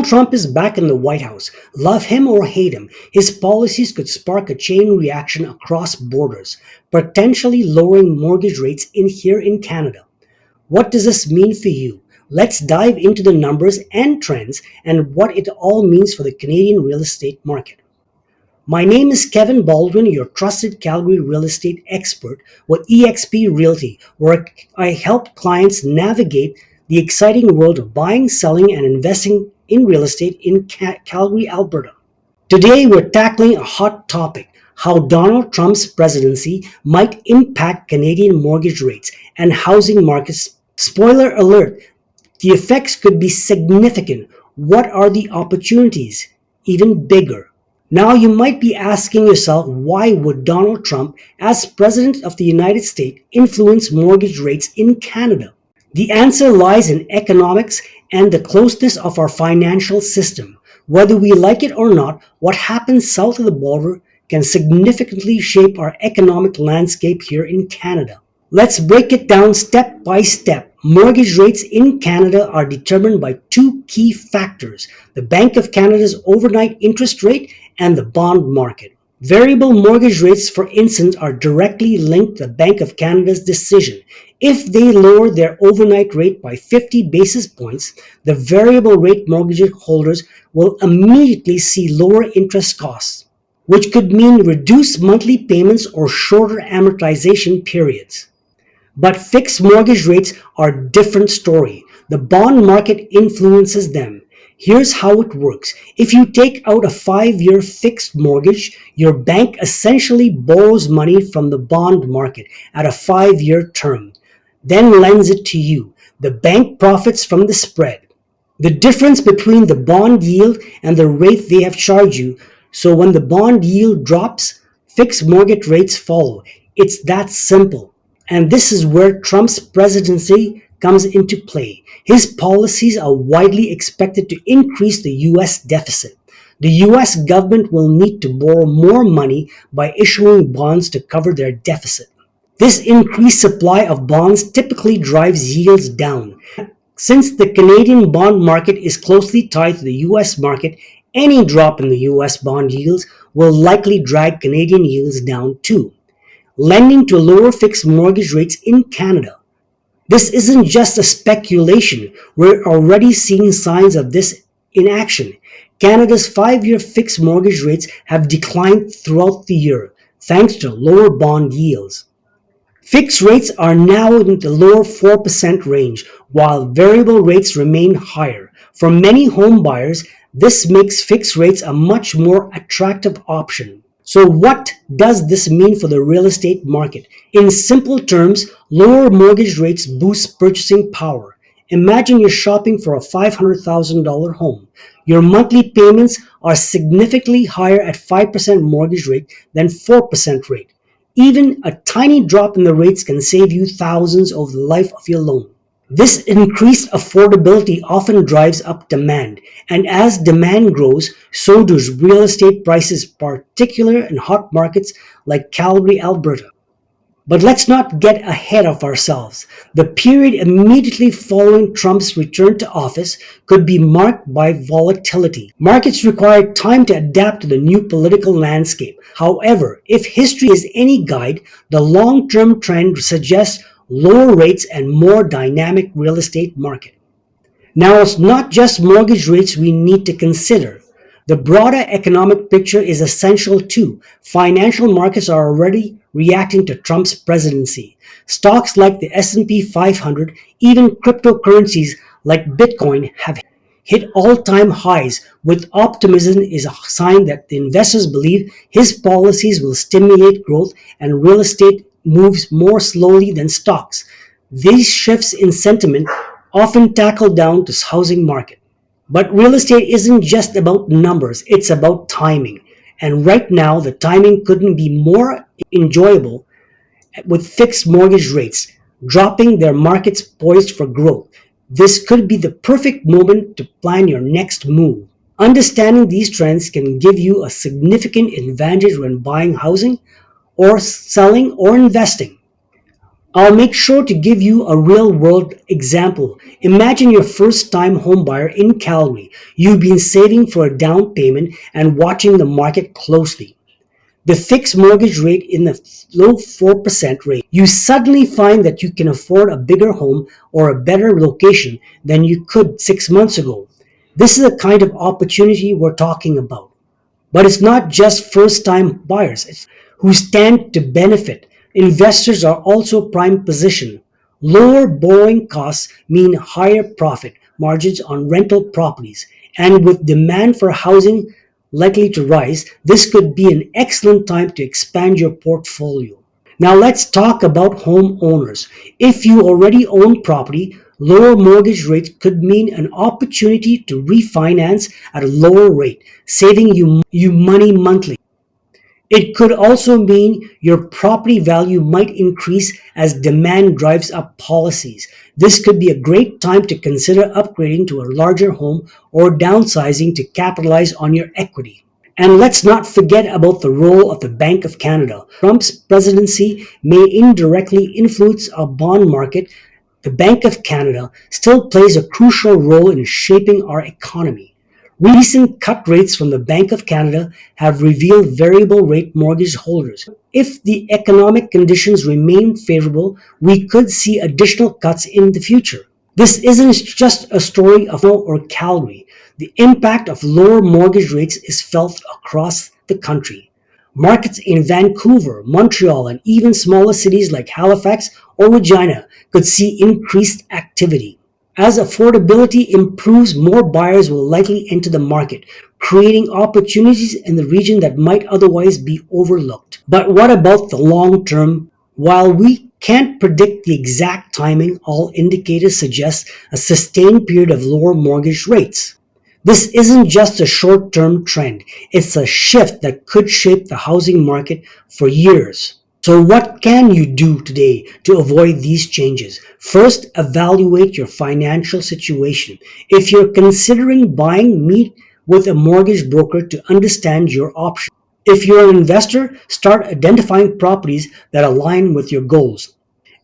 Trump is back in the White House. Love him or hate him, his policies could spark a chain reaction across borders, potentially lowering mortgage rates here in Canada. What does this mean for you? Let's dive into the numbers and trends and what it all means for the Canadian real estate market. My name is Kevin Baldwin, your trusted Calgary real estate expert with eXp Realty, where I help clients navigate the exciting world of buying, selling, and investing in real estate in Calgary, Alberta. Today, we're tackling a hot topic: how Donald Trump's presidency might impact Canadian mortgage rates and housing markets. Spoiler alert, the effects could be significant. What are the opportunities? Even bigger. Now you might be asking yourself, why would Donald Trump, as President of the United States, influence mortgage rates in Canada? The answer lies in economics and the closeness of our financial system. Whether we like it or not, what happens south of the border can significantly shape our economic landscape here in Canada. Let's break it down step by step. Mortgage rates in Canada are determined by two key factors: the Bank of Canada's overnight interest rate and the bond market. Variable mortgage rates, for instance, are directly linked to the Bank of Canada's decision. If they lower their overnight rate by 50 basis points, the variable rate mortgage holders will immediately see lower interest costs, which could mean reduced monthly payments or shorter amortization periods. But fixed mortgage rates are a different story. The bond market influences them. Here's how it works. If you take out a 5-year fixed mortgage, your bank essentially borrows money from the bond market at a 5-year term, then lends it to you. The bank profits from the spread, the difference between the bond yield and the rate they have charged you. So when the bond yield drops, fixed mortgage rates follow. It's that simple. And this is where Trump's presidency comes into play. His policies are widely expected to increase the U.S. deficit. The U.S. government will need to borrow more money by issuing bonds to cover their deficit. This increased supply of bonds typically drives yields down. Since the Canadian bond market is closely tied to the U.S. market, any drop in the U.S. bond yields will likely drag Canadian yields down too, lending to lower fixed mortgage rates in Canada. This isn't just a speculation. We're already seeing signs of this in action. Canada's 5-year fixed mortgage rates have declined throughout the year, thanks to lower bond yields. Fixed rates are now in the lower 4% range, while variable rates remain higher. For many home buyers, this makes fixed rates a much more attractive option. So what does this mean for the real estate market? In simple terms, lower mortgage rates boost purchasing power. Imagine you're shopping for a $500,000 home. Your monthly payments are significantly higher at 5% mortgage rate than 4% rate. Even a tiny drop in the rates can save you thousands over the life of your loan. This increased affordability often drives up demand, and as demand grows, so does real estate prices, particularly in hot markets like Calgary, Alberta. But let's not get ahead of ourselves. The period immediately following Trump's return to office could be marked by volatility. Markets require time to adapt to the new political landscape. However, if history is any guide, the long-term trend suggests lower rates and more dynamic real estate market. Now, it's not just mortgage rates we need to consider. The broader economic picture is essential too. Financial markets are already reacting to Trump's presidency. Stocks like the S&P 500, even cryptocurrencies like Bitcoin have hit all-time highs, with optimism is a sign that the investors believe his policies will stimulate growth and real estate moves more slowly than stocks. These shifts in sentiment often tackle down to housing market. But real estate isn't just about numbers, it's about timing. And right now, the timing couldn't be more enjoyable with fixed mortgage rates dropping, their markets poised for growth. This could be the perfect moment to plan your next move. Understanding these trends can give you a significant advantage when buying housing or selling or investing. I'll make sure to give you a real world example. Imagine your first time home buyer in Calgary. You've been saving for a down payment and watching the market closely. The fixed mortgage rate in the low 4% rate. You suddenly find that you can afford a bigger home or a better location than you could 6 months ago. This is the kind of opportunity we're talking about. But it's not just first time buyers who stand to benefit. Investors are also prime position. Lower borrowing costs mean higher profit margins on rental properties. And with demand for housing likely to rise, this could be an excellent time to expand your portfolio. Now let's talk about homeowners. If you already own property, lower mortgage rates could mean an opportunity to refinance at a lower rate, saving you money monthly. It could also mean your property value might increase as demand drives up policies. This could be a great time to consider upgrading to a larger home or downsizing to capitalize on your equity. And let's not forget about the role of the Bank of Canada. Trump's presidency may indirectly influence our bond market. The Bank of Canada still plays a crucial role in shaping our economy. Recent cut rates from the Bank of Canada have revealed variable rate mortgage holders. If the economic conditions remain favorable, we could see additional cuts in the future. This isn't just a story of or Calgary. The impact of lower mortgage rates is felt across the country. Markets in Vancouver, Montreal, and even smaller cities like Halifax or Regina could see increased activity. As affordability improves, more buyers will likely enter the market, creating opportunities in the region that might otherwise be overlooked. But what about the long term? While we can't predict the exact timing, all indicators suggest a sustained period of lower mortgage rates. This isn't just a short term trend, it's a shift that could shape the housing market for years. So, what can you do today to avoid these changes? First, evaluate your financial situation. If you're considering buying, meet with a mortgage broker to understand your options. If you're an investor, start identifying properties that align with your goals.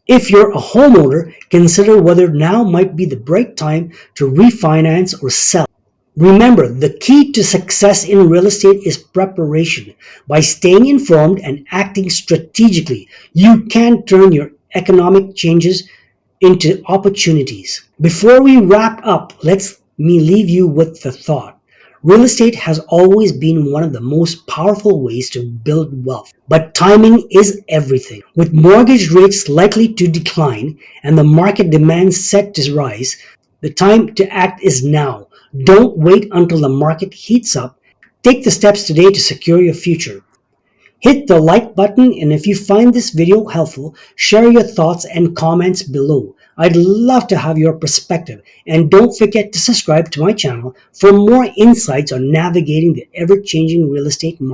If you're a homeowner, consider whether now might be the right time to refinance or sell. Remember, the key to success in real estate is preparation. By staying informed and acting strategically, you can turn your economic changes into opportunities. Before we wrap up, let me leave you with the thought. Real estate has always been one of the most powerful ways to build wealth, but timing is everything. With mortgage rates likely to decline and the market demand set to rise, the time to act is now. Don't wait until the market heats up. Take the steps today to secure your future. Hit the like button, and if you find this video helpful, share your thoughts and comments below. I'd love to have your perspective, and don't forget to subscribe to my channel for more insights on navigating the ever-changing real estate market.